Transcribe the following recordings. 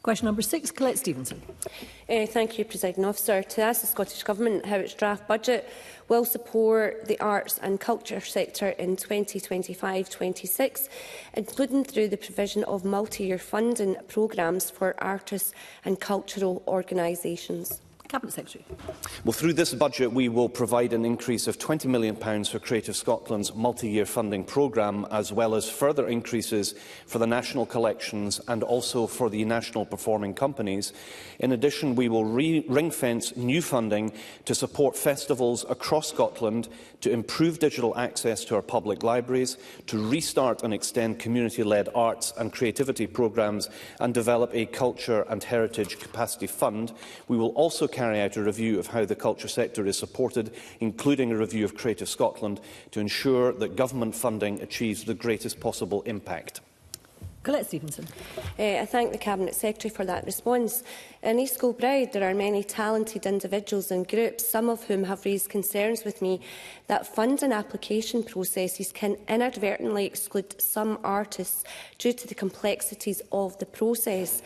Question number 6, Colette Stevenson. Thank you, Presiding Officer. To ask the Scottish Government how its draft budget will support the arts and culture sector in 2025-26, including through the provision of multi-year funding programmes for artists and cultural organisations. Cabinet Secretary. Well, through this budget, we will provide an increase of £20 million for Creative Scotland's multi-year funding programme, as well as further increases for the national collections and also for the national performing companies. In addition, we will ring-fence new funding to support festivals across Scotland, to improve digital access to our public libraries, to restart and extend community-led arts and creativity programmes, and develop a culture and heritage capacity fund. We will also carry out a review of how the culture sector is supported, including a review of Creative Scotland, to ensure that government funding achieves the greatest possible impact. Colette Stevenson. I thank the Cabinet Secretary for that response. In East Kilbride, there are many talented individuals and groups, some of whom have raised concerns with me that funding application processes can inadvertently exclude some artists due to the complexities of the process.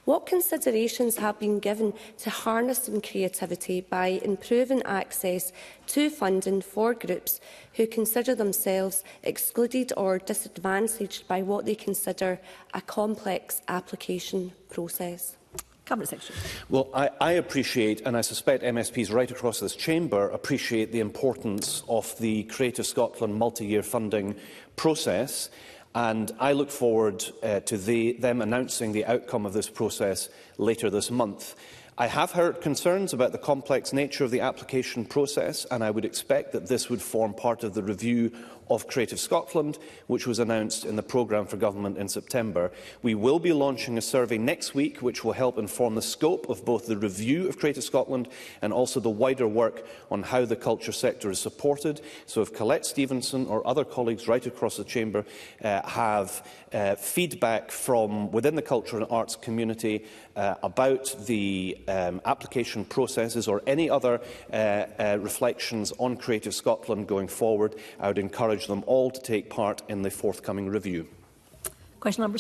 What considerations have been given to harnessing creativity by improving access to funding for groups who consider themselves excluded or disadvantaged by what they consider a complex application process? Cabinet Secretary. Well, I appreciate, and I suspect MSPs right across this chamber appreciate the importance of the Creative Scotland multi-year funding process. And I look forward to them announcing the outcome of this process later this month. I have heard concerns about the complex nature of the application process, and I would expect that this would form part of the review of Creative Scotland, which was announced in the programme for government in September. We will be launching a survey next week, which will help inform the scope of both the review of Creative Scotland and also the wider work on how the culture sector is supported. So if Colette Stevenson or other colleagues right across the chamber have feedback from within the culture and arts community about the application processes or any other reflections on Creative Scotland going forward, I would encourage them all to take part in the forthcoming review. Question number